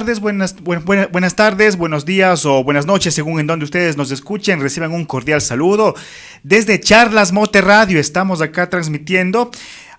Buenas tardes, buenos días o buenas noches, según en donde ustedes nos escuchen. Reciban un cordial saludo desde Charlas Mote Radio. Estamos acá transmitiendo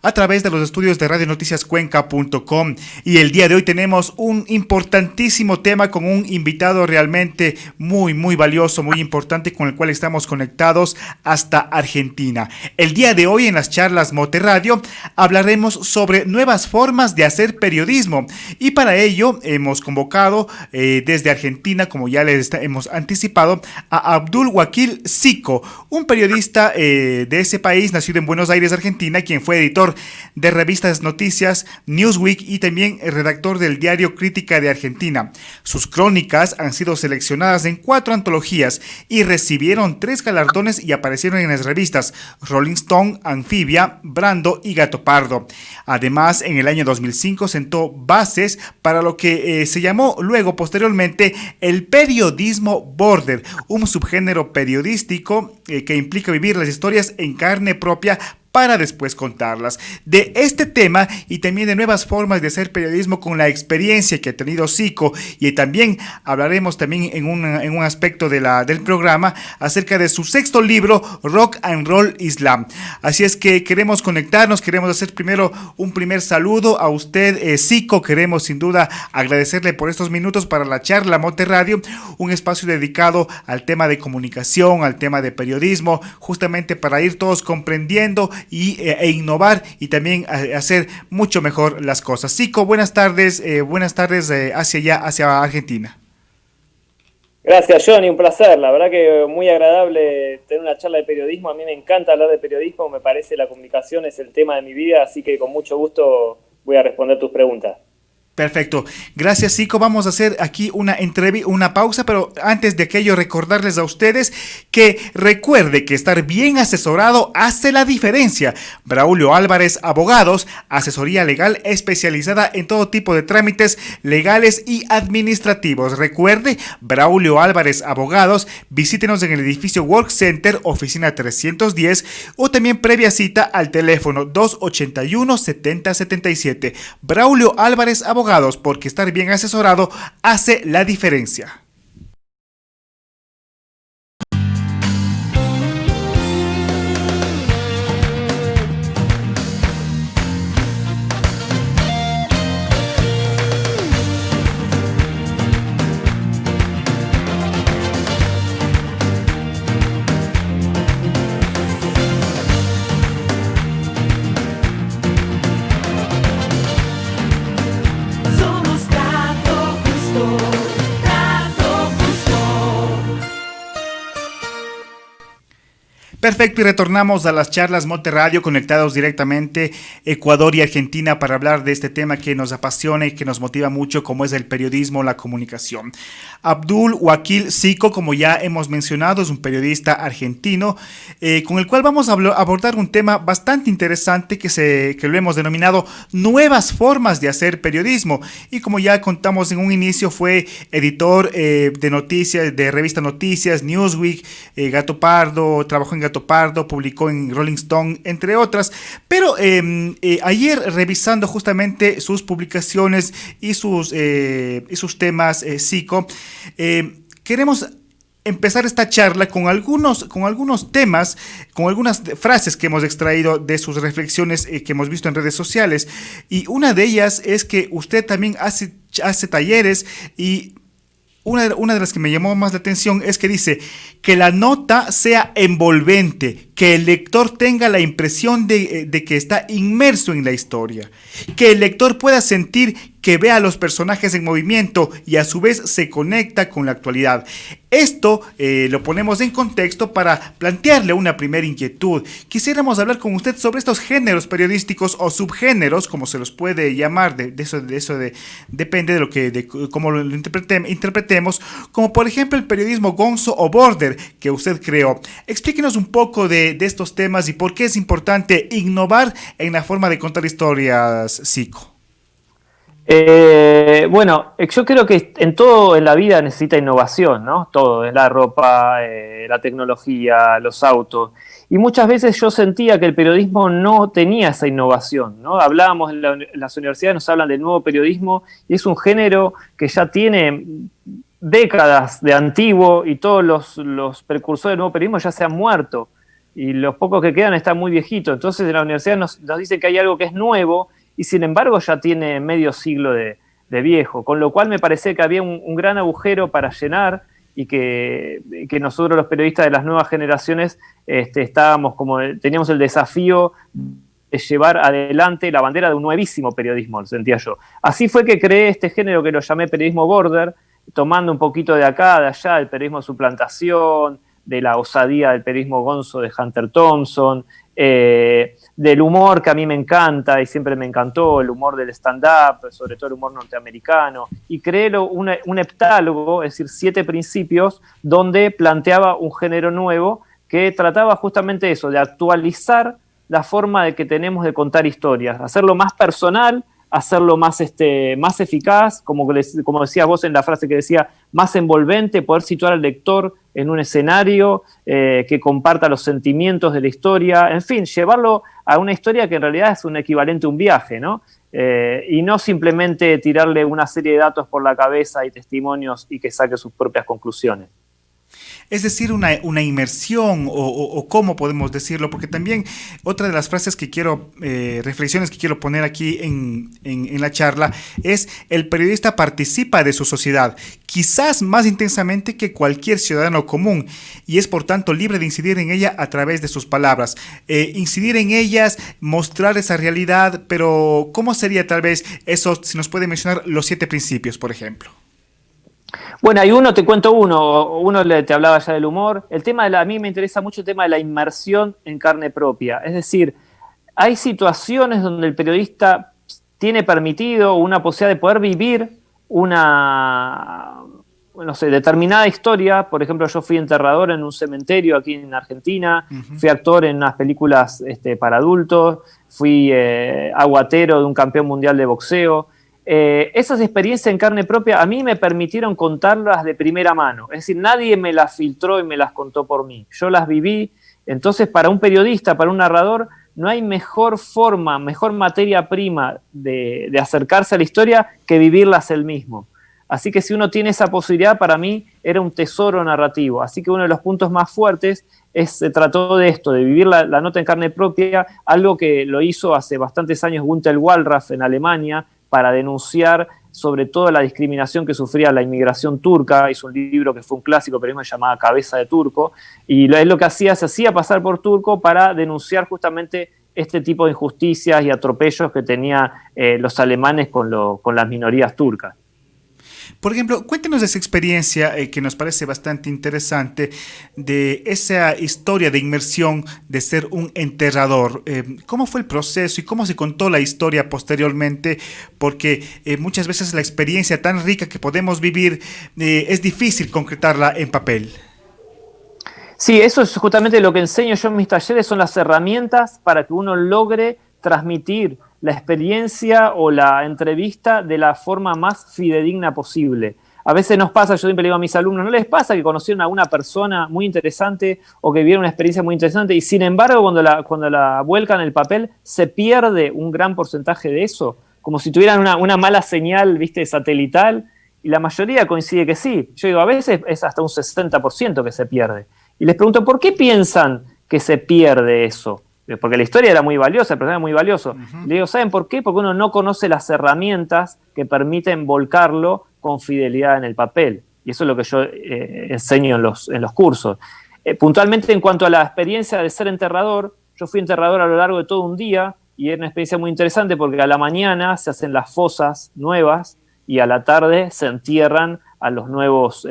a través de los estudios de radionoticiascuenca.com, y el día de hoy tenemos un importantísimo tema con un invitado realmente muy valioso, muy importante, con el cual estamos conectados hasta Argentina. El día de hoy en las Charlas Mote Radio hablaremos sobre nuevas formas de hacer periodismo, y para ello hemos convocado desde Argentina, como ya les hemos anticipado, a Abdul Wakil Zico, un periodista de ese país, nacido en Buenos Aires, Argentina, quien fue editor de revistas Noticias, Newsweek, y también redactor del diario Crítica de Argentina. Sus crónicas han sido seleccionadas en 4 antologías y recibieron 3 galardones y aparecieron en las revistas Rolling Stone, Anfibia, Brando y Gato Pardo. Además, en el año 2005 sentó bases para lo que se llamó luego, posteriormente, el periodismo border, un subgénero periodístico que implica vivir las historias en carne propia para después contarlas. De este tema y también de nuevas formas de hacer periodismo con la experiencia que ha tenido Zico, y también hablaremos también en un aspecto del programa acerca de su 6º libro, Rock and Roll Islam. Así es que queremos conectarnos, queremos hacer primero un primer saludo a usted, Zico. Queremos sin duda agradecerle por estos minutos para la Charla Mote Radio, un espacio dedicado al tema de comunicación, al tema de periodismo, justamente para ir todos comprendiendo e innovar y también hacer mucho mejor las cosas. Zico, buenas tardes hacia allá, hacia Argentina. Gracias, Johnny, un placer. La verdad que muy agradable tener una charla de periodismo. A mí me encanta hablar de periodismo, me parece la comunicación es el tema de mi vida, así que con mucho gusto voy a responder tus preguntas. Perfecto, gracias, Zico. Vamos a hacer aquí una pausa, pero antes de aquello recordarles a ustedes que recuerde que estar bien asesorado hace la diferencia. Braulio Álvarez Abogados, asesoría legal especializada en todo tipo de trámites legales y administrativos. Recuerde, Braulio Álvarez Abogados, visítenos en el edificio Work Center, oficina 310, o también previa cita al teléfono 281-7077. Braulio Álvarez Abogados, porque estar bien asesorado hace la diferencia. Perfecto, y retornamos a las Charlas Mote Radio, conectados directamente Ecuador y Argentina para hablar de este tema que nos apasiona y que nos motiva mucho, como es el periodismo, la comunicación. Abdul Wakil Zico, como ya hemos mencionado, es un periodista argentino con el cual vamos a abordar un tema bastante interesante que lo hemos denominado nuevas formas de hacer periodismo. Y como ya contamos en un inicio, fue editor de noticias, de revista Noticias, Newsweek, Gato Pardo, trabajó en Gato Pardo, publicó en Rolling Stone, entre otras. Pero ayer, revisando justamente sus publicaciones y sus temas, Zico, queremos empezar esta charla con algunos temas, con algunas frases que hemos extraído de sus reflexiones que hemos visto en redes sociales. Y una de ellas es que usted también hace talleres, y una de las que me llamó más la atención es que dice que la nota sea envolvente, que el lector tenga la impresión de que está inmerso en la historia, que el lector pueda sentir que ve a los personajes en movimiento y a su vez se conecta con la actualidad. Esto lo ponemos en contexto para plantearle una primera inquietud. Quisiéramos hablar con usted sobre estos géneros periodísticos o subgéneros, como se los puede llamar, depende de cómo lo interpretemos, como por ejemplo el periodismo gonzo o border que usted creó. Explíquenos un poco de estos temas y por qué es importante innovar en la forma de contar historias, Zico. Bueno, yo creo que en todo en la vida necesita innovación, ¿no? Todo, en la ropa, la tecnología, los autos. Y muchas veces yo sentía que el periodismo no tenía esa innovación, ¿no? Hablábamos en las universidades, nos hablan del nuevo periodismo, y es un género que ya tiene décadas de antiguo y todos los precursores del nuevo periodismo ya se han muerto y los pocos que quedan están muy viejitos. Entonces en la universidad nos dicen que hay algo que es nuevo y sin embargo ya tiene medio siglo de viejo, con lo cual me parece que había un gran agujero para llenar y que nosotros los periodistas de las nuevas generaciones teníamos el desafío de llevar adelante la bandera de un nuevísimo periodismo, sentía yo. Así fue que creé este género que lo llamé periodismo border, tomando un poquito de acá, de allá, el periodismo de suplantación, de la osadía del periodismo gonzo de Hunter Thompson, del humor que a mí me encanta y siempre me encantó, el humor del stand-up, sobre todo el humor norteamericano, y creé un heptálogo, es decir, 7 principios, donde planteaba un género nuevo que trataba justamente eso, de actualizar la forma de que tenemos de contar historias, hacerlo más personal, hacerlo más eficaz, como decías vos en la frase que decía, más envolvente, poder situar al lector en un escenario que comparta los sentimientos de la historia, en fin, llevarlo a una historia que en realidad es un equivalente a un viaje, ¿no? Y no simplemente tirarle una serie de datos por la cabeza y testimonios y que saque sus propias conclusiones. Es decir, una inmersión o cómo podemos decirlo, porque también otra de las frases que quiero, reflexiones que quiero poner aquí en la charla es: el periodista participa de su sociedad, quizás más intensamente que cualquier ciudadano común, y es por tanto libre de incidir en ella a través de sus palabras. Incidir en ellas, mostrar esa realidad, pero ¿cómo sería tal vez eso, si nos puede mencionar los 7 principios, por ejemplo? Bueno, te cuento te hablaba ya del humor. A mí me interesa mucho el tema de la inmersión en carne propia. Es decir, hay situaciones donde el periodista tiene permitido una posibilidad de poder vivir determinada historia. Por ejemplo, yo fui enterrador en un cementerio aquí en Argentina, fui actor en unas películas para adultos, fui aguatero de un campeón mundial de boxeo. Esas experiencias en carne propia a mí me permitieron contarlas de primera mano, es decir, nadie me las filtró y me las contó por mí, yo las viví. Entonces para un periodista, para un narrador, no hay mejor forma, mejor materia prima de acercarse a la historia que vivirlas él mismo. Así que si uno tiene esa posibilidad, para mí era un tesoro narrativo. Así que uno de los puntos más fuertes se trató de esto, de vivir la nota en carne propia, algo que lo hizo hace bastantes años Günter Wallraff en Alemania, para denunciar sobre todo la discriminación que sufría la inmigración turca. Hizo un libro que fue un clásico, pero se llamaba Cabeza de Turco, y es lo que se hacía pasar por turco para denunciar justamente este tipo de injusticias y atropellos que tenían los alemanes con las minorías turcas. Por ejemplo, cuéntenos de esa experiencia que nos parece bastante interesante, de esa historia de inmersión de ser un enterrador. ¿Cómo fue el proceso y cómo se contó la historia posteriormente? Porque muchas veces la experiencia tan rica que podemos vivir es difícil concretarla en papel. Sí, eso es justamente lo que enseño yo en mis talleres, son las herramientas para que uno logre transmitir la experiencia o la entrevista de la forma más fidedigna posible. A veces nos pasa, yo siempre le digo a mis alumnos, ¿no les pasa que conocieron a una persona muy interesante o que vieron una experiencia muy interesante y sin embargo cuando la vuelcan en el papel se pierde un gran porcentaje de eso? Como si tuvieran una mala señal, ¿viste?, satelital, y la mayoría coincide que sí. Yo digo, a veces es hasta un 60% que se pierde. Y les pregunto, ¿por qué piensan que se pierde eso? Porque la historia era muy valiosa, el personaje era muy valioso. Uh-huh. Le digo, ¿saben por qué? Porque uno no conoce las herramientas que permiten volcarlo con fidelidad en el papel. Y eso es lo que yo enseño en los cursos. Puntualmente, en cuanto a la experiencia de ser enterrador, yo fui enterrador a lo largo de todo un día y era una experiencia muy interesante porque a la mañana se hacen las fosas nuevas y a la tarde se entierran a los nuevos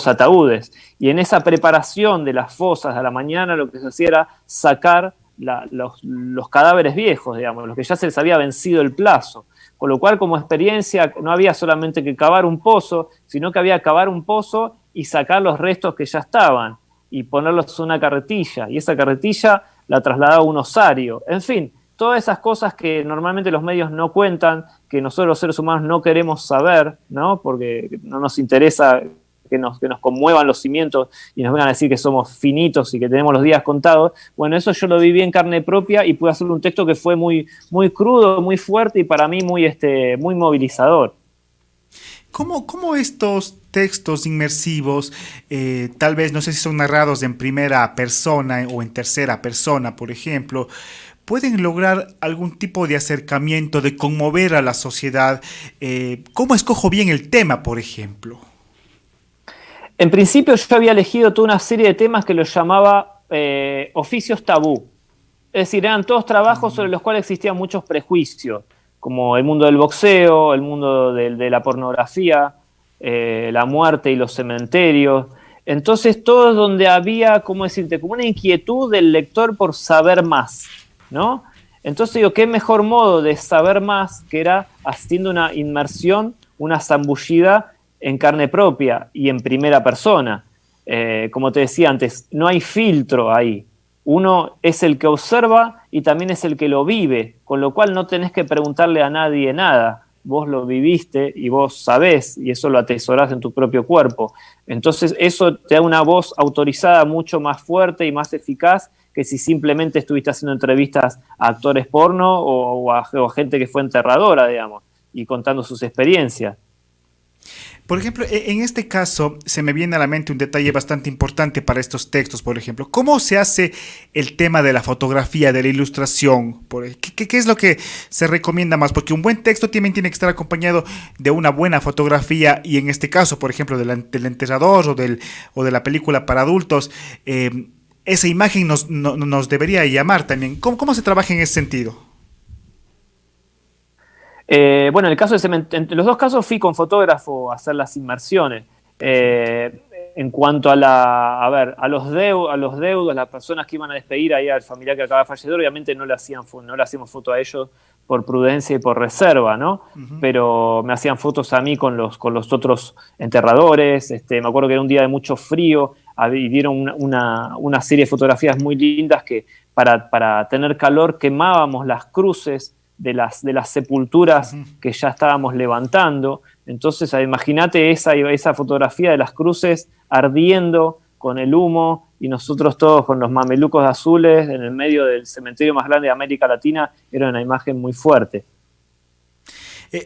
ataúdes. Y en esa preparación de las fosas a la mañana lo que se hacía era sacar los cadáveres viejos, digamos, los que ya se les había vencido el plazo. Con lo cual, como experiencia, no había solamente que cavar un pozo, sino que había que cavar un pozo y sacar los restos que ya estaban y ponerlos en una carretilla. Y esa carretilla la trasladaba a un osario. En fin, todas esas cosas que normalmente los medios no cuentan, que nosotros los seres humanos no queremos saber, ¿no?, porque no nos interesa que nos conmuevan los cimientos y nos vengan a decir que somos finitos y que tenemos los días contados. Bueno, eso yo lo viví en carne propia y pude hacer un texto que fue muy, muy crudo, muy fuerte y para mí muy movilizador. ¿Cómo estos textos inmersivos, tal vez no sé si son narrados en primera persona o en tercera persona, por ejemplo, pueden lograr algún tipo de acercamiento, de conmover a la sociedad? ¿Cómo escojo bien el tema, por ejemplo? En principio yo había elegido toda una serie de temas que los llamaba oficios tabú. Es decir, eran todos trabajos sobre los cuales existían muchos prejuicios, como el mundo del boxeo, el mundo de la pornografía, la muerte y los cementerios. Entonces, todos donde había, ¿cómo decirte?, como una inquietud del lector por saber más, ¿no? Entonces digo, ¿qué mejor modo de saber más que era haciendo una inmersión, una zambullida en carne propia y en primera persona? Como te decía antes, no hay filtro ahí. Uno es el que observa y también es el que lo vive, con lo cual no tenés que preguntarle a nadie nada. Vos lo viviste y vos sabés, y eso lo atesorás en tu propio cuerpo. Entonces eso te da una voz autorizada mucho más fuerte y más eficaz que si simplemente estuviste haciendo entrevistas a actores porno o a gente que fue enterradora, digamos, y contando sus experiencias. Por ejemplo, en este caso se me viene a la mente un detalle bastante importante para estos textos, por ejemplo. ¿Cómo se hace el tema de la fotografía, de la ilustración? ¿Qué es lo que se recomienda más? Porque un buen texto también tiene que estar acompañado de una buena fotografía y en este caso, por ejemplo, del enterrador o de la película para adultos, esa imagen nos debería llamar también. ¿Cómo se trabaja en ese sentido? Bueno, en el caso en los dos casos fui con fotógrafo a hacer las inmersiones. En cuanto a los deudos, las personas que iban a despedir ahí al familiar que acaba de fallecer, obviamente no le hacíamos foto a ellos por prudencia y por reserva, ¿no? Uh-huh. Pero me hacían fotos a mí con los otros enterradores. Me acuerdo que era un día de mucho frío y dieron una serie de fotografías muy lindas que para tener calor quemábamos las cruces de las sepulturas que ya estábamos levantando. Entonces, imagínate esa fotografía de las cruces ardiendo con el humo y nosotros todos con los mamelucos azules en el medio del cementerio más grande de América Latina. Era una imagen muy fuerte.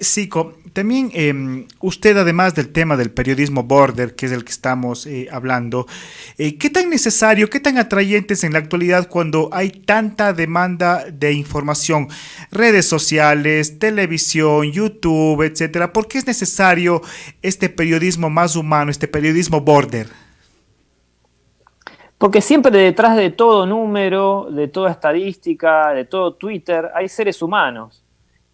Zico, también usted, además del tema del periodismo border, que es el que estamos hablando, ¿qué tan necesario, qué tan atrayente es en la actualidad cuando hay tanta demanda de información? Redes sociales, televisión, YouTube, etcétera. ¿Por qué es necesario este periodismo más humano, este periodismo border? Porque siempre detrás de todo número, de toda estadística, de todo Twitter, hay seres humanos.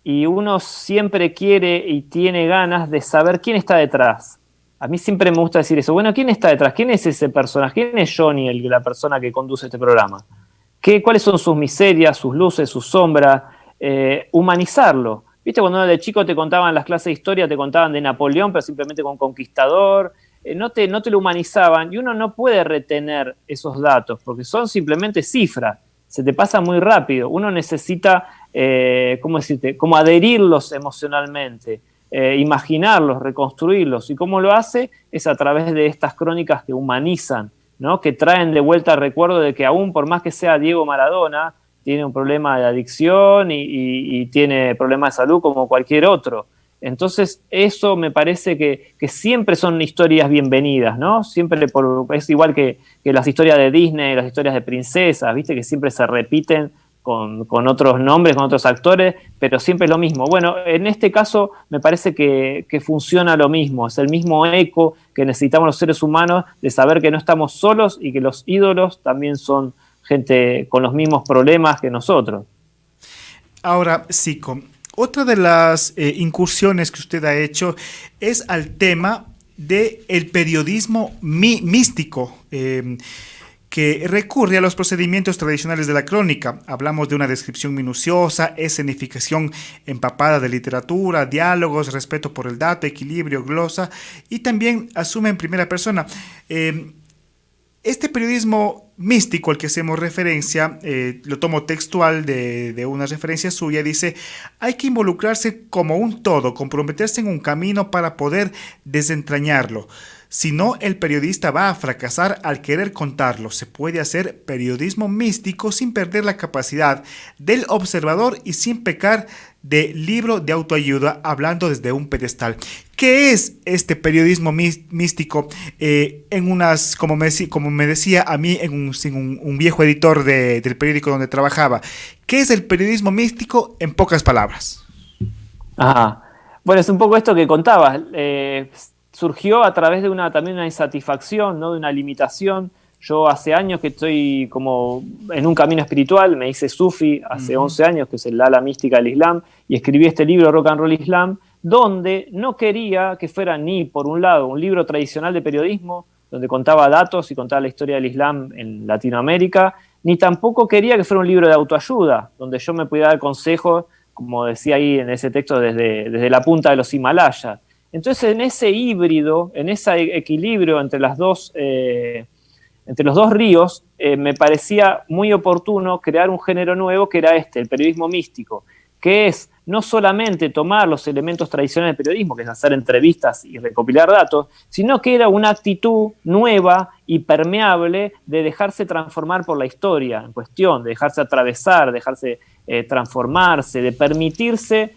Y uno siempre quiere y tiene ganas de saber quién está detrás. A mí siempre me gusta decir eso. Bueno, ¿quién está detrás? ¿Quién es ese personaje? ¿Quién es Johnny, la persona que conduce este programa? ¿Cuáles son sus miserias, sus luces, sus sombras? Humanizarlo. ¿Viste cuando de chico te contaban las clases de historia, te contaban de Napoleón, pero simplemente con conquistador? No te lo humanizaban y uno no puede retener esos datos porque son simplemente cifras. Se te pasa muy rápido. Uno necesita, ¿cómo decirte?, como adherirlos emocionalmente, imaginarlos, reconstruirlos. ¿Y cómo lo hace? Es a través de estas crónicas que humanizan, ¿no? Que traen de vuelta el recuerdo de que aún por más que sea Diego Maradona, tiene un problema de adicción y tiene problemas de salud como cualquier otro. Entonces, eso me parece que siempre son historias bienvenidas, ¿no? Siempre es igual que las historias de Disney, las historias de princesas, ¿viste? Que siempre se repiten con otros nombres, con otros actores, pero siempre es lo mismo. Bueno, en este caso me parece que funciona lo mismo, es el mismo eco que necesitamos los seres humanos de saber que no estamos solos y que los ídolos también son gente con los mismos problemas que nosotros. Ahora, Zico, otra de las incursiones que usted ha hecho es al tema del periodismo místico, que recurre a los procedimientos tradicionales de la crónica. Hablamos de una descripción minuciosa, escenificación empapada de literatura, diálogos, respeto por el dato, equilibrio, glosa, y también asume en primera persona. Este periodismo místico al que hacemos referencia, lo tomo textual de una referencia suya, dice: hay que involucrarse como un todo, comprometerse en un camino para poder desentrañarlo. Si no, el periodista va a fracasar al querer contarlo. Se puede hacer periodismo místico sin perder la capacidad del observador y sin pecar de libro de autoayuda hablando desde un pedestal. ¿Qué es este periodismo místico? Como me decía a mí un viejo editor del periódico donde trabajaba, ¿qué es el periodismo místico en pocas palabras? Ajá. Bueno, es un poco esto que contabas. Surgió a través de también una insatisfacción, ¿no? De una limitación. Yo hace años que estoy como en un camino espiritual, me hice sufi hace 11 años, que es el ala mística del Islam, y escribí este libro, Rock and Roll Islam, donde no quería que fuera ni, por un lado, un libro tradicional de periodismo, donde contaba datos y contaba la historia del Islam en Latinoamérica, ni tampoco quería que fuera un libro de autoayuda, donde yo me pudiera dar consejos, como decía ahí en ese texto, desde la punta de los Himalayas. Entonces, en ese híbrido, en ese equilibrio entre los dos ríos, me parecía muy oportuno crear un género nuevo que era el periodismo místico, que es no solamente tomar los elementos tradicionales del periodismo, que es hacer entrevistas y recopilar datos, sino que era una actitud nueva y permeable de dejarse transformar por la historia en cuestión, de dejarse atravesar, dejarse transformarse, de permitirse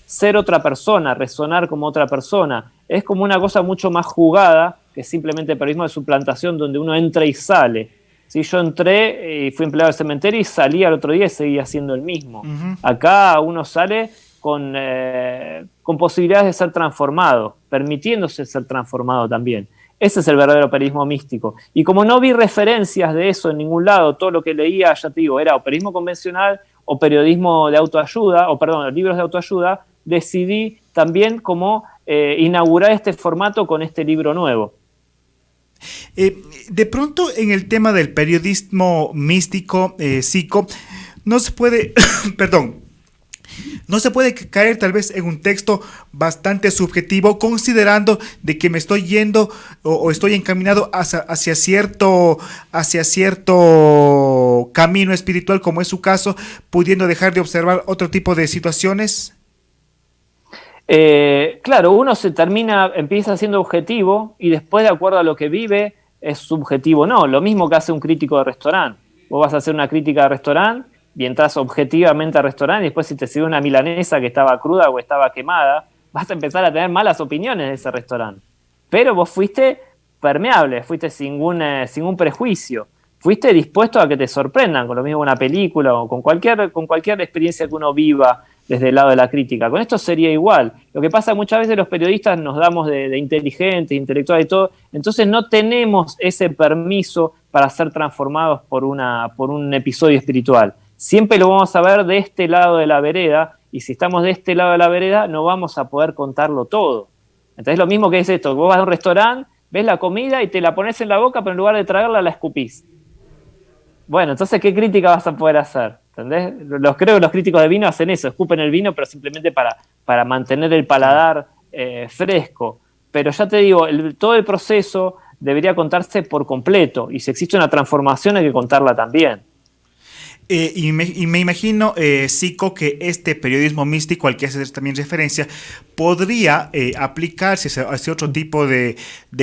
ser otra persona, resonar como otra persona. Es como una cosa mucho más jugada que simplemente el periodismo de suplantación donde uno entra y sale. ¿Sí? Yo entré y fui empleado del cementerio y salí al otro día y seguía siendo el mismo. Acá uno sale con posibilidades de ser transformado, permitiéndose ser transformado también. Ese es el verdadero periodismo místico. Y como no vi referencias de eso en ningún lado, todo lo que leía, ya te digo, era o periodismo convencional o periodismo de autoayuda, libros de autoayuda, decidí también cómo inaugurar este formato con este libro nuevo. De pronto, en el tema del periodismo místico, psico, no se puede, perdón, no se puede caer tal vez en un texto bastante subjetivo, considerando de que me estoy yendo o estoy encaminado hacia cierto camino espiritual, como es su caso, pudiendo dejar de observar otro tipo de situaciones. Claro, uno empieza siendo objetivo y después, de acuerdo a lo que vive, es subjetivo. No, lo mismo que hace un crítico de restaurante. Vos vas a hacer una crítica de restaurante y entras objetivamente al restaurante y después si te sirve una milanesa que estaba cruda o estaba quemada, vas a empezar a tener malas opiniones de ese restaurante. Pero vos fuiste permeable, fuiste sin ningún prejuicio, fuiste dispuesto a que te sorprendan, con lo mismo una película o con cualquier experiencia que uno viva desde el lado de la crítica. Con esto sería igual. Lo que pasa muchas veces los periodistas nos damos de inteligentes, intelectuales y todo, entonces no tenemos ese permiso para ser transformados por un episodio espiritual. Siempre lo vamos a ver de este lado de la vereda, y si estamos de este lado de la vereda no vamos a poder contarlo todo. Entonces lo mismo que es esto, vos vas a un restaurante, ves la comida y te la pones en la boca, pero en lugar de tragarla la escupís. Bueno, entonces ¿qué crítica vas a poder hacer? ¿Entendés? Creo que los críticos de vino hacen eso, escupen el vino, pero simplemente para mantener el paladar fresco. Pero ya te digo, todo el proceso debería contarse por completo, y si existe una transformación hay que contarla también. Y me imagino, Psico, que este periodismo místico al que haces también referencia podría aplicarse hacia otro tipo de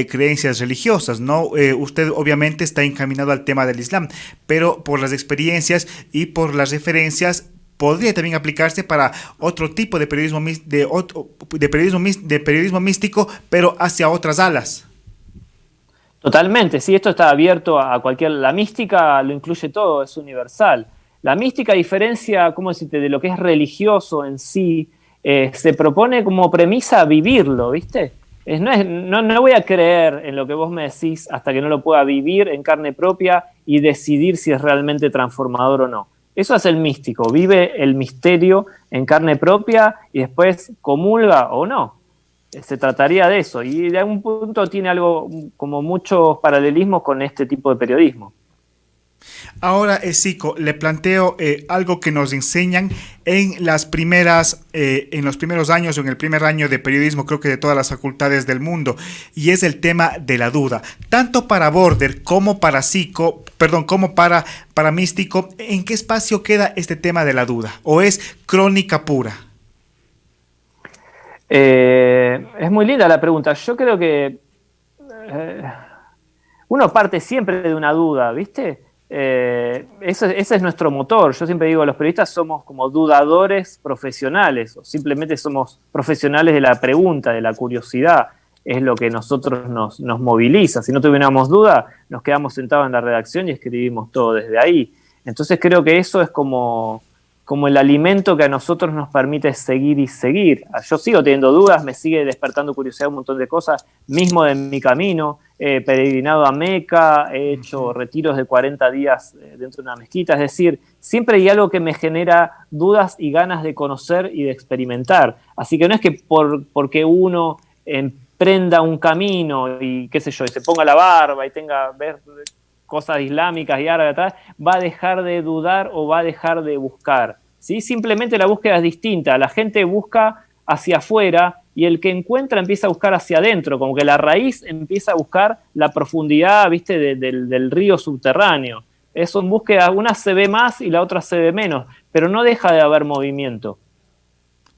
creencias religiosas, ¿no? Usted obviamente está encaminado al tema del Islam, pero por las experiencias y por las referencias podría también aplicarse para otro tipo de periodismo místico, pero hacia otras alas. Totalmente, sí, esto está abierto a la mística lo incluye todo, es universal. La mística, a diferencia, ¿cómo decirte?, de lo que es religioso en sí, se propone como premisa vivirlo, ¿viste? No voy a creer en lo que vos me decís hasta que no lo pueda vivir en carne propia y decidir si es realmente transformador o no. Eso es el místico, vive el misterio en carne propia y después comulga o no. Se trataría de eso, y de algún punto tiene algo como muchos paralelismos con este tipo de periodismo. Ahora, Psico, le planteo algo que nos enseñan en los primeros años o en el primer año de periodismo, creo que de todas las facultades del mundo, y es el tema de la duda. Tanto para Border como para para místico, ¿en qué espacio queda este tema de la duda? ¿O es crónica pura? Es muy linda la pregunta. Yo creo que uno parte siempre de una duda, ¿viste? Ese es nuestro motor. Yo siempre digo, los periodistas somos como dudadores profesionales, o simplemente somos profesionales de la pregunta, de la curiosidad. Es lo que nosotros nos moviliza. Si no tuviéramos duda, nos quedamos sentados en la redacción y escribimos todo desde ahí. Entonces creo que eso es como el alimento que a nosotros nos permite seguir y seguir. Yo sigo teniendo dudas, me sigue despertando curiosidad un montón de cosas, mismo de mi camino. He peregrinado a Meca, he hecho retiros de 40 días dentro de una mezquita. Es decir, siempre hay algo que me genera dudas y ganas de conocer y de experimentar. Así que no es que porque uno emprenda un camino y qué sé yo, y se ponga la barba y tenga ver cosas islámicas y árabes, va a dejar de dudar o va a dejar de buscar, ¿sí? Simplemente la búsqueda es distinta. La gente busca hacia afuera y el que encuentra empieza a buscar hacia adentro, como que la raíz empieza a buscar la profundidad, ¿viste? del río subterráneo. Son búsquedas, una se ve más y la otra se ve menos, pero no deja de haber movimiento.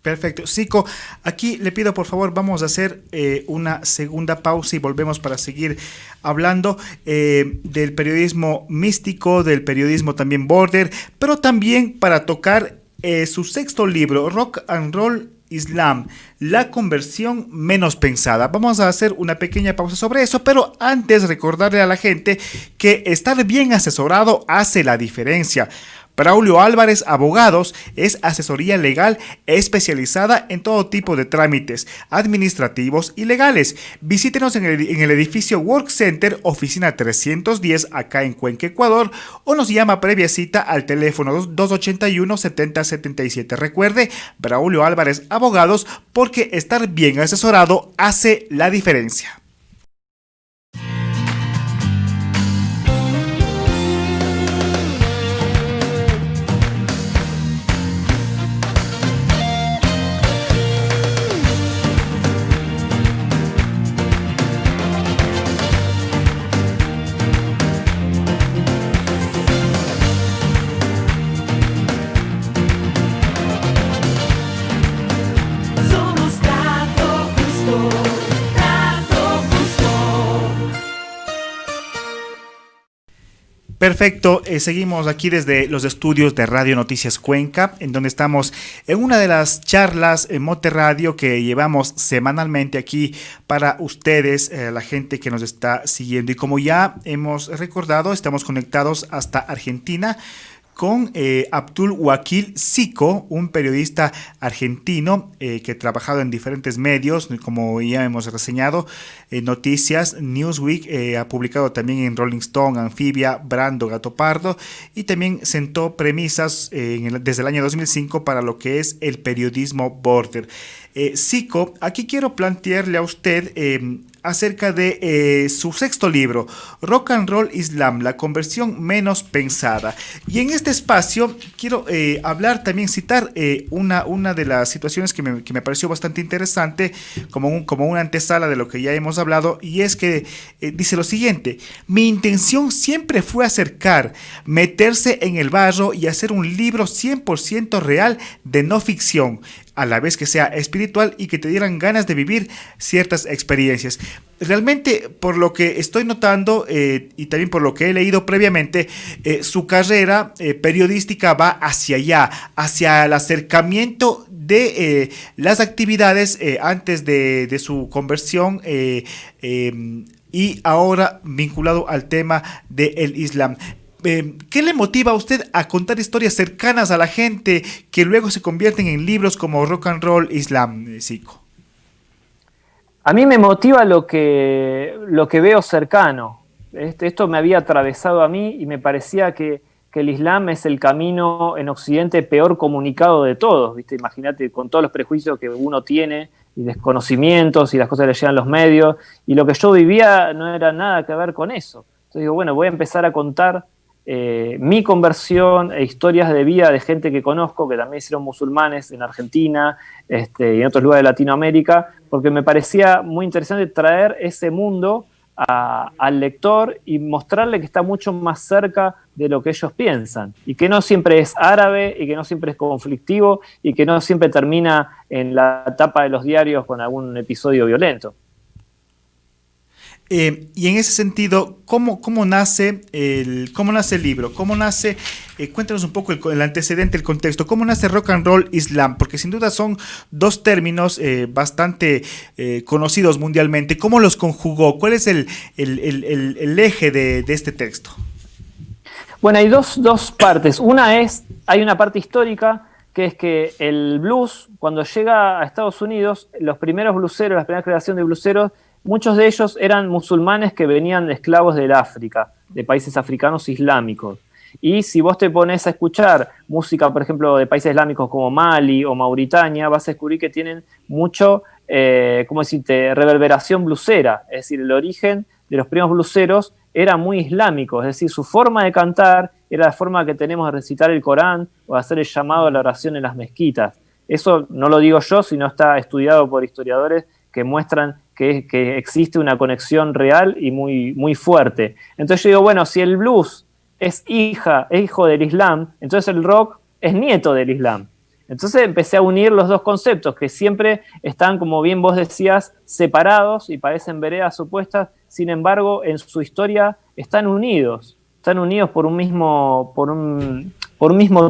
Perfecto. Sico, aquí le pido por favor, vamos a hacer una segunda pausa y volvemos para seguir hablando del periodismo místico, del periodismo también border, pero también para tocar su sexto libro, Rock and Roll Islam, la conversión menos pensada. Vamos a hacer una pequeña pausa sobre eso, pero antes recordarle a la gente que estar bien asesorado hace la diferencia. Braulio Álvarez Abogados es asesoría legal especializada en todo tipo de trámites administrativos y legales. Visítenos en el edificio Work Center, oficina 310, acá en Cuenca, Ecuador, o nos llama previa cita al teléfono 281-7077. Recuerde, Braulio Álvarez Abogados, porque estar bien asesorado hace la diferencia. Perfecto, seguimos aquí desde los estudios de Radio Noticias Cuenca, en donde estamos en una de las charlas en Mote Radio que llevamos semanalmente aquí para ustedes, la gente que nos está siguiendo. Y como ya hemos recordado, estamos conectados hasta Argentina con Abdul Wakil Sico, un periodista argentino que ha trabajado en diferentes medios, como ya hemos reseñado, Noticias, Newsweek, ha publicado también en Rolling Stone, Anfibia, Brando, Gato Pardo, y también sentó premisas desde el año 2005 para lo que es el periodismo border. Sico, aquí quiero plantearle a usted acerca de su sexto libro, Rock and Roll Islam, la conversión menos pensada. Y en este espacio quiero hablar, también citar una de las situaciones que me pareció bastante interesante, como una antesala de lo que ya hemos hablado, y es que dice lo siguiente: mi intención siempre fue acercar, meterse en el barro y hacer un libro 100% real de no ficción, a la vez que sea espiritual y que te dieran ganas de vivir ciertas experiencias. Realmente, por lo que estoy notando y también por lo que he leído previamente, su carrera periodística va hacia allá, hacia el acercamiento de las actividades antes de su conversión y ahora vinculado al tema del Islam. ¿Qué le motiva a usted a contar historias cercanas a la gente que luego se convierten en libros como Rock and Roll Islam, Sico? A mí me motiva lo que veo cercano. Esto me había atravesado a mí y me parecía que el Islam es el camino en Occidente peor comunicado de todos, ¿viste? Imagínate, con todos los prejuicios que uno tiene y desconocimientos y las cosas que le llegan los medios, y lo que yo vivía no era nada que ver con eso. Entonces digo, bueno, voy a empezar a contar mi conversión e historias de vida de gente que conozco, que también hicieron musulmanes en Argentina y en otros lugares de Latinoamérica, porque me parecía muy interesante traer ese mundo al lector y mostrarle que está mucho más cerca de lo que ellos piensan, y que no siempre es árabe, y que no siempre es conflictivo, y que no siempre termina en la tapa de los diarios con algún episodio violento. Y en ese sentido, ¿cómo nace cómo nace el libro? ¿Cómo nace? Cuéntanos un poco el antecedente, el contexto. ¿Cómo nace Rock and Roll Islam? Porque sin duda son dos términos bastante conocidos mundialmente. ¿Cómo los conjugó? ¿Cuál es el eje de este texto? Bueno, hay dos partes. Hay una parte histórica, que es que el blues, cuando llega a Estados Unidos, los primeros blueseros, la primera creación de blueseros, muchos de ellos eran musulmanes que venían de esclavos del África, de países africanos islámicos. Y si vos te pones a escuchar música, por ejemplo, de países islámicos como Mali o Mauritania, vas a descubrir que tienen mucho, ¿cómo decirte?, reverberación blusera. Es decir, el origen de los primeros bluseros era muy islámico, es decir, su forma de cantar era la forma que tenemos de recitar el Corán o de hacer el llamado a la oración en las mezquitas. Eso no lo digo yo, sino está estudiado por historiadores que muestran que existe una conexión real y muy fuerte. Entonces yo digo, bueno, si el blues es hijo del Islam, entonces el rock es nieto del Islam. Entonces empecé a unir los dos conceptos, que siempre están, como bien vos decías, separados y parecen veredas opuestas, sin embargo, en su historia están unidos por un mismo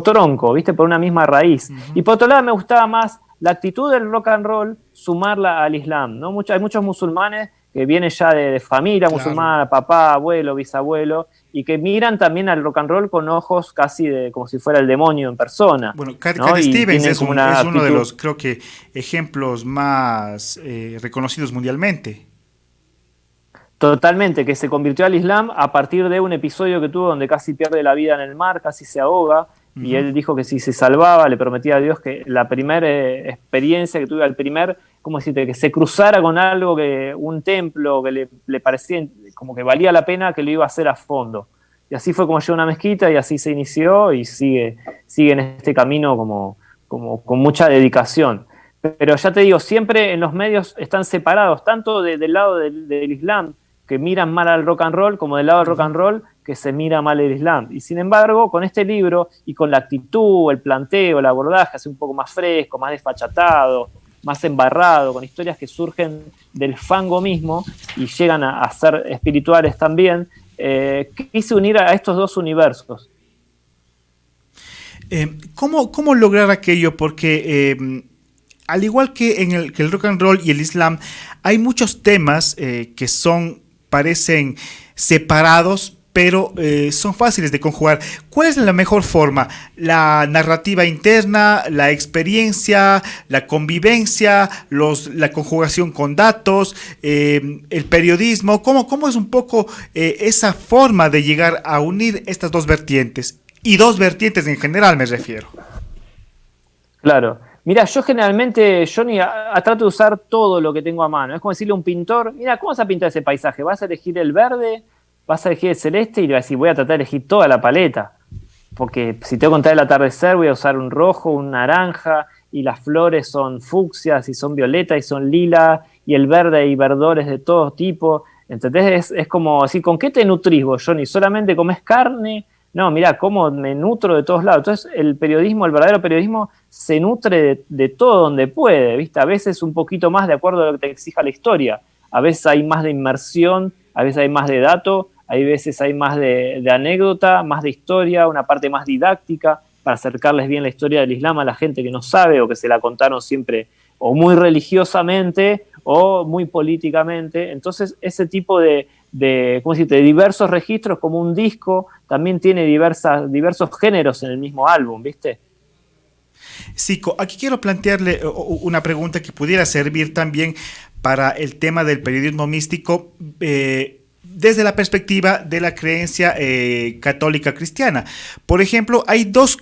tronco, ¿viste? Por una misma raíz. Uh-huh. Y por otro lado me gustaba más la actitud del rock and roll, sumarla al Islam, ¿no? Hay muchos musulmanes que vienen ya de familia musulmana, papá, abuelo, bisabuelo, y que miran también al rock and roll con ojos casi como si fuera el demonio en persona. Bueno, Cat Stevens es uno de los, creo que, ejemplos más reconocidos mundialmente. Totalmente, que se convirtió al Islam a partir de un episodio que tuvo donde casi pierde la vida en el mar, casi se ahoga, y él dijo que si se salvaba, le prometía a Dios que la primera experiencia que tuvo, ¿cómo decirte?, que se cruzara con algo, un templo que le parecía como que valía la pena, que lo iba a hacer a fondo. Y así fue como llegó a una mezquita y así se inició y sigue en este camino como con mucha dedicación. Pero ya te digo, siempre en los medios están separados, tanto del lado del Islam, que miran mal al rock and roll, como del lado del rock and roll, que se mira mal el Islam. Y sin embargo, con este libro y con la actitud, el planteo, el abordaje, así un poco más fresco, más desfachatado, más embarrado, con historias que surgen del fango mismo y llegan a ser espirituales también, quise unir a estos dos universos. ¿Cómo lograr aquello? Porque al igual que que el rock and roll y el Islam, hay muchos temas que parecen separados, pero son fáciles de conjugar. ¿Cuál es la mejor forma? ¿La narrativa interna, la experiencia, la convivencia, la conjugación con datos, el periodismo? ¿Cómo es un poco esa forma de llegar a unir estas dos vertientes? Y dos vertientes en general me refiero. Claro. Mira, yo generalmente, Johnny, trato de usar todo lo que tengo a mano. Es como decirle a un pintor, mira, ¿cómo vas a pintar ese paisaje? ¿Vas a elegir el verde? ¿Vas a elegir el celeste? Y le vas a decir, voy a tratar de elegir toda la paleta. Porque si tengo que contar el atardecer, voy a usar un rojo, un naranja, y las flores son fucsias, y son violetas, y son lila, y el verde y verdores de todo tipo. ¿Entendés? Es como así, ¿con qué te nutrís vos, Johnny? ¿Solamente comés carne? No, mirá, cómo me nutro de todos lados. Entonces, el verdadero periodismo, se nutre de todo donde puede, ¿viste? A veces un poquito más de acuerdo a lo que te exija la historia. A veces hay más de inmersión, a veces hay más de dato, a veces hay más de anécdota, más de historia, una parte más didáctica, para acercarles bien la historia del Islam a la gente que no sabe o que se la contaron siempre o muy religiosamente o muy políticamente. Entonces, ese tipo de diversos registros, como un disco, también tiene diversos géneros en el mismo álbum, ¿viste? Sico, aquí quiero plantearle una pregunta que pudiera servir también para el tema del periodismo místico, desde la perspectiva de la creencia católica cristiana. Por ejemplo, hay dos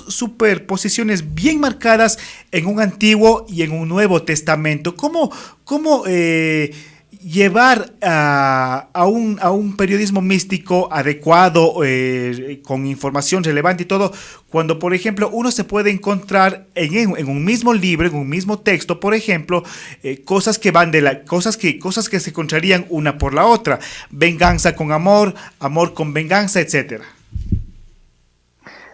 superposiciones bien marcadas en un Antiguo y en un Nuevo Testamento. ¿Cómo llevar a un periodismo místico adecuado, con información relevante y todo, cuando, por ejemplo, uno se puede encontrar en un mismo libro, en un mismo texto, por ejemplo, cosas que van cosas que se contrarían una por la otra, venganza con amor, amor con venganza, etcétera?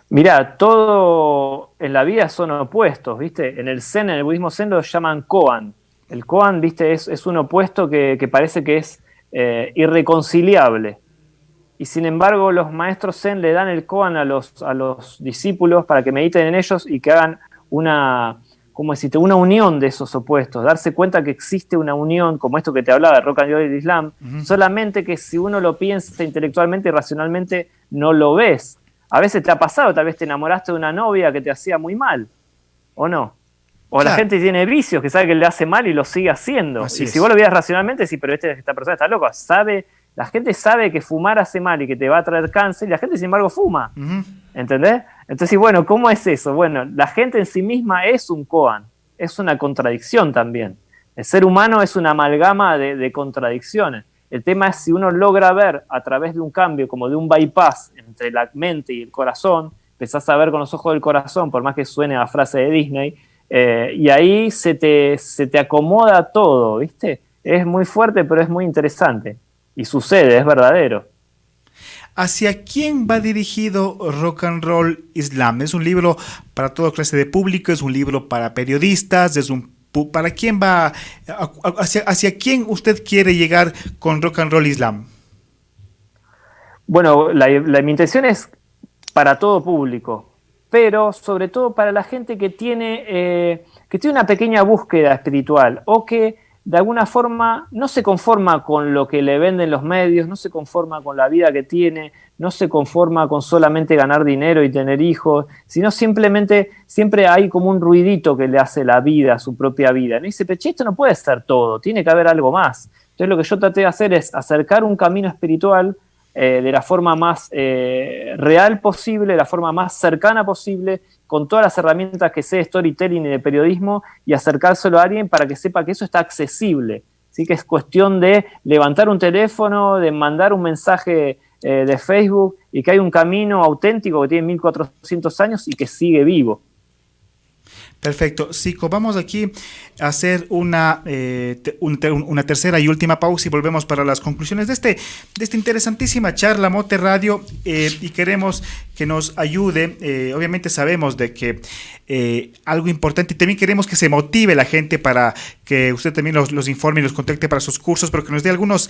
Mirá, todo en la vida son opuestos, ¿viste? En el budismo zen lo llaman koan. El koan, viste, es un opuesto que parece que es irreconciliable. Y sin embargo, los maestros Zen le dan el koan a los discípulos para que mediten en ellos y que hagan una unión de esos opuestos, darse cuenta que existe una unión, como esto que te hablaba de Rock and Roll y el Islam, solamente que si uno lo piensa intelectualmente y racionalmente, no lo ves. A veces te ha pasado, tal vez te enamoraste de una novia que te hacía muy mal, ¿o no? O claro. La gente tiene vicios que sabe que le hace mal y lo sigue haciendo. Así y es. Si vos lo veas racionalmente, sí, pero esta persona está loca, la gente sabe que fumar hace mal y que te va a traer cáncer, y la gente, sin embargo, fuma. ¿Entendés? Entonces, bueno, ¿cómo es eso? Bueno, la gente en sí misma es un koan, es una contradicción también. El ser humano es una amalgama de contradicciones. El tema es si uno logra ver a través de un cambio, como de un bypass entre la mente y el corazón, empezás a ver con los ojos del corazón, por más que suene a frase de Disney, y ahí se te acomoda todo, ¿viste? Es muy fuerte, pero es muy interesante. Y sucede, es verdadero. ¿Hacia quién va dirigido Rock and Roll Islam? ¿Es un libro para toda clase de público? ¿Es un libro para periodistas? ¿Para quién va? ¿Hacia quién usted quiere llegar con Rock and Roll Islam? Bueno, mi intención es para todo público, pero sobre todo para la gente que tiene una pequeña búsqueda espiritual o que de alguna forma no se conforma con lo que le venden los medios, no se conforma con la vida que tiene, no se conforma con solamente ganar dinero y tener hijos, sino simplemente siempre hay como un ruidito que le hace la vida, su propia vida. Y dice, pero esto no puede ser todo, tiene que haber algo más. Entonces lo que yo traté de hacer es acercar un camino espiritual de la forma más real posible, de la forma más cercana posible, con todas las herramientas que sé de storytelling y de periodismo, y acercárselo a alguien para que sepa que eso está accesible. ¿Sí? Que es cuestión de levantar un teléfono, de mandar un mensaje de Facebook, y que hay un camino auténtico que tiene 1400 años y que sigue vivo. Perfecto. Sico, vamos aquí a hacer una tercera y última pausa y volvemos para las conclusiones de esta interesantísima charla Mote Radio, y queremos que nos ayude. Obviamente sabemos de que algo importante, y también queremos que se motive la gente para que usted también los informe y los contacte para sus cursos, pero que nos dé algunos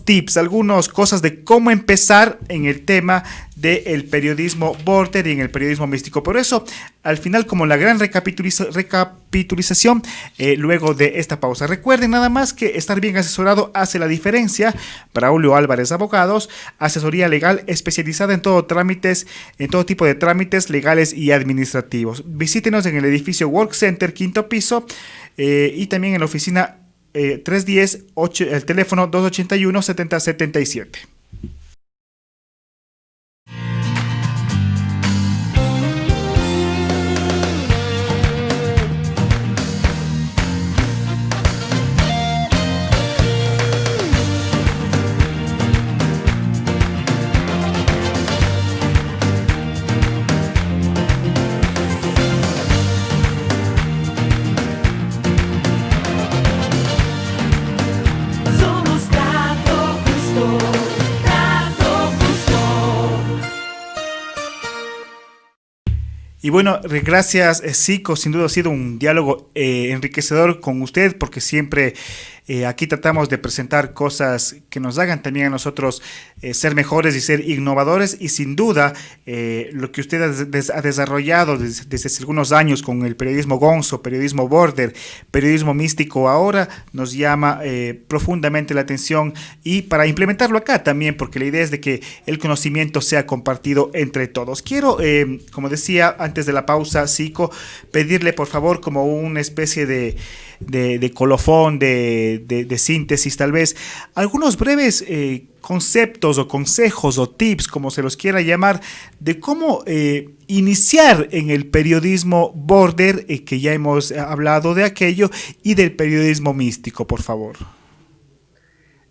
tips, algunas cosas de cómo empezar en el tema del periodismo border y en el periodismo místico. Por eso, al final, como la gran recapitulación, luego de esta pausa. Recuerden nada más que estar bien asesorado hace la diferencia. Braulio Álvarez Abogados, asesoría legal especializada en todo tipo de trámites legales y administrativos. Visítenos en el edificio Work Center, quinto piso, y también en la oficina 310, el teléfono 281-7077. Y bueno, gracias, Sico. Sin duda ha sido un diálogo enriquecedor con usted, porque siempre aquí tratamos de presentar cosas que nos hagan también a nosotros ser mejores y ser innovadores. Y sin duda, lo que usted ha desarrollado desde hace algunos años con el periodismo gonzo, periodismo border, periodismo místico, ahora nos llama profundamente la atención, y para implementarlo acá también, porque la idea es de que el conocimiento sea compartido entre todos. Quiero, como decía antes de la pausa, Sico, pedirle por favor como una especie de colofón, de síntesis, tal vez, algunos breves conceptos o consejos o tips, como se los quiera llamar, de cómo iniciar en el periodismo border, que ya hemos hablado de aquello, y del periodismo místico, por favor.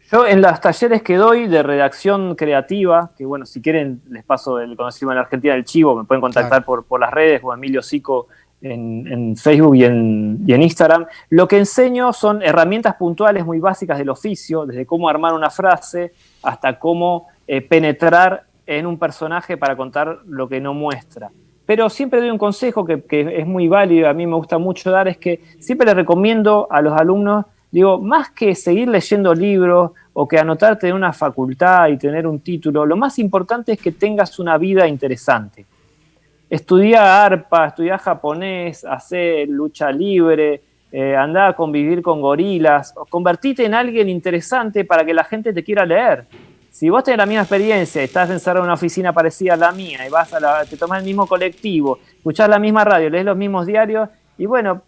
Yo en los talleres que doy de redacción creativa, que bueno, si quieren les paso el conocido en la Argentina del Chivo, me pueden contactar por las redes, o Emilio Sico en Facebook y en Instagram. Lo que enseño son herramientas puntuales muy básicas del oficio, desde cómo armar una frase hasta cómo penetrar en un personaje para contar lo que no muestra. Pero siempre doy un consejo que es muy válido, a mí me gusta mucho dar, es que siempre les recomiendo a los alumnos Digo, más que seguir leyendo libros o que anotarte en una facultad y tener un título, lo más importante es que tengas una vida interesante. Estudiá arpa, estudiá japonés, hacé lucha libre, andá a convivir con gorilas, o convertite en alguien interesante para que la gente te quiera leer. Si vos tenés la misma experiencia, estás encerrado en una oficina parecida a la mía y te tomás el mismo colectivo, escuchás la misma radio, lees los mismos diarios, y bueno,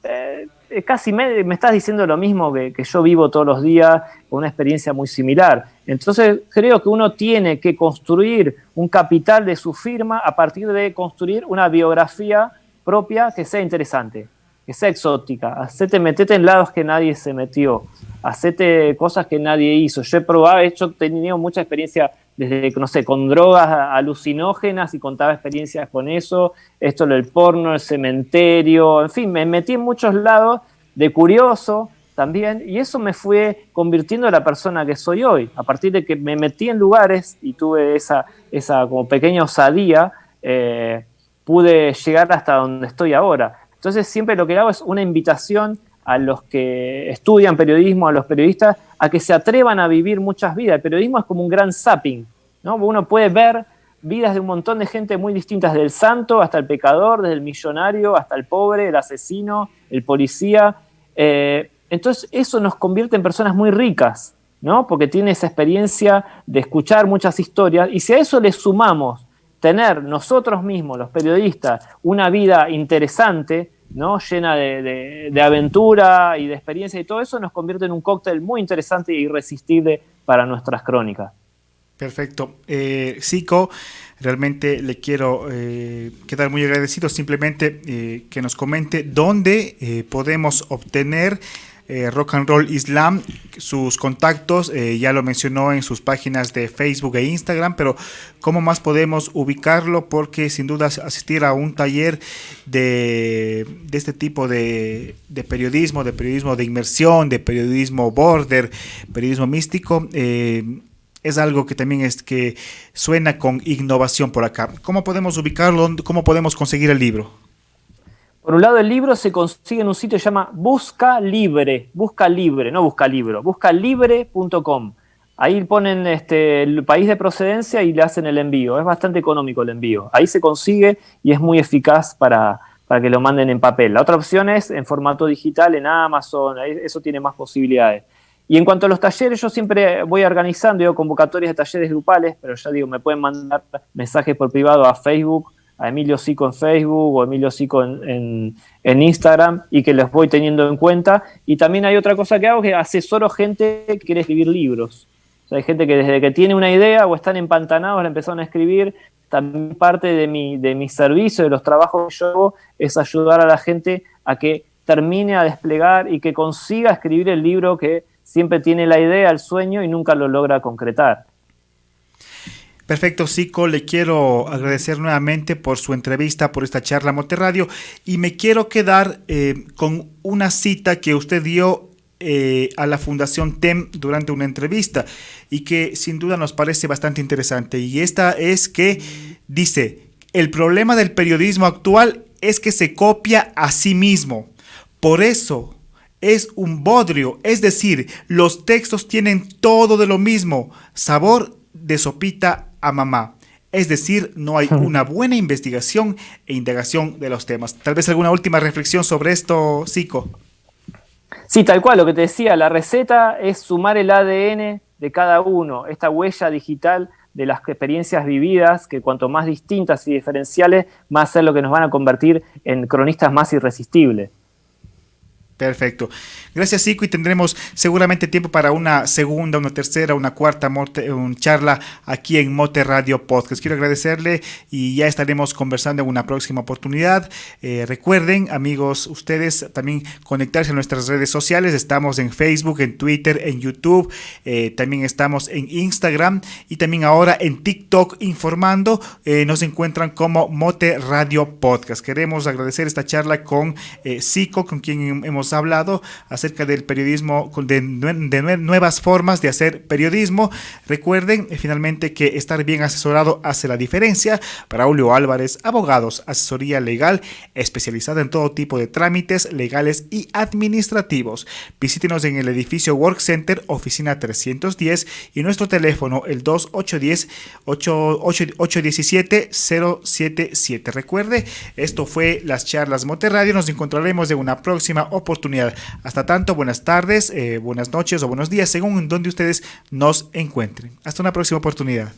casi me estás diciendo lo mismo que yo vivo todos los días, con una experiencia muy similar. Entonces creo que uno tiene que construir un capital de su firma a partir de construir una biografía propia que sea interesante, que sea exótica. Metete en lados que nadie se metió, hacete cosas que nadie hizo. Yo he tenido mucha experiencia desde, no sé, con drogas alucinógenas y contaba experiencias con eso, esto del porno, el cementerio, en fin, me metí en muchos lados de curioso también, y eso me fue convirtiendo en la persona que soy hoy. A partir de que me metí en lugares y tuve esa como pequeña osadía, pude llegar hasta donde estoy ahora. Entonces siempre lo que hago es una invitación a los que estudian periodismo, a los periodistas, a que se atrevan a vivir muchas vidas. El periodismo es como un gran zapping, ¿no? Uno puede ver vidas de un montón de gente muy distintas, del santo hasta el pecador, desde el millonario hasta el pobre, el asesino, el policía. Entonces eso nos convierte en personas muy ricas, ¿no? Porque tiene esa experiencia de escuchar muchas historias, y si a eso le sumamos tener nosotros mismos, los periodistas, una vida interesante, ¿no? Llena de aventura y de experiencia, y todo eso nos convierte en un cóctel muy interesante e irresistible para nuestras crónicas. Perfecto. Zico, realmente le quiero quedar muy agradecido, simplemente que nos comente dónde podemos obtener Rock and Roll Islam, sus contactos, ya lo mencionó en sus páginas de Facebook e Instagram, pero ¿cómo más podemos ubicarlo? Porque sin duda asistir a un taller de este tipo de periodismo de inmersión, de periodismo border, periodismo místico, es algo que también que suena con innovación por acá. ¿Cómo podemos ubicarlo? ¿Cómo podemos conseguir el libro? Por un lado, el libro se consigue en un sitio que se llama Busca Libre, no Busca Libro, buscalibre.com. Ahí ponen el país de procedencia y le hacen el envío. Es bastante económico el envío. Ahí se consigue y es muy eficaz para que lo manden en papel. La otra opción es en formato digital, en Amazon, eso tiene más posibilidades. Y en cuanto a los talleres, yo siempre voy organizando convocatorias de talleres grupales, pero ya digo, me pueden mandar mensajes por privado a Facebook, a Emilio Zico en Facebook o Emilio Zico en Instagram, y que los voy teniendo en cuenta. Y también hay otra cosa que hago, que asesoro gente que quiere escribir libros. O sea, hay gente que desde que tiene una idea o están empantanados la empezaron a escribir. También parte de mi servicio, de los trabajos que yo hago, es ayudar a la gente a que termine a desplegar y que consiga escribir el libro que siempre tiene la idea, el sueño y nunca lo logra concretar. Perfecto, Zico, le quiero agradecer nuevamente por su entrevista, por esta charla Moterradio, y me quiero quedar con una cita que usted dio a la Fundación TEM durante una entrevista y que sin duda nos parece bastante interesante, y esta es que dice: el problema del periodismo actual es que se copia a sí mismo, por eso es un bodrio, es decir, los textos tienen todo de lo mismo, sabor de sopita a mamá. Es decir, no hay una buena investigación e indagación de los temas. Tal vez alguna última reflexión sobre esto, Zico. Sí, tal cual, lo que te decía, la receta es sumar el ADN de cada uno, esta huella digital de las experiencias vividas, que cuanto más distintas y diferenciales, más es lo que nos van a convertir en cronistas más irresistibles. Perfecto. Gracias, Zico, y tendremos seguramente tiempo para una segunda, una tercera, una cuarta charla aquí en Mote Radio Podcast. Quiero agradecerle y ya estaremos conversando en una próxima oportunidad. Recuerden, amigos, ustedes también conectarse a nuestras redes sociales. Estamos en Facebook, en Twitter, en YouTube, también estamos en Instagram y también ahora en TikTok informando. Nos encuentran como Mote Radio Podcast. Queremos agradecer esta charla con Zico, con quien hemos hemos hablado acerca del periodismo, de nuevas formas de hacer periodismo. Recuerden finalmente que estar bien asesorado hace la diferencia. Braulio Álvarez, abogados, asesoría legal especializada en todo tipo de trámites legales y administrativos. Visítenos en el edificio Work Center, oficina 310, y nuestro teléfono el 2810-817-077. Recuerde, esto fue las charlas Mote Radio. Nos encontraremos en una próxima oportunidad. Hasta tanto, buenas tardes, buenas noches o buenos días, según donde ustedes nos encuentren. Hasta una próxima oportunidad.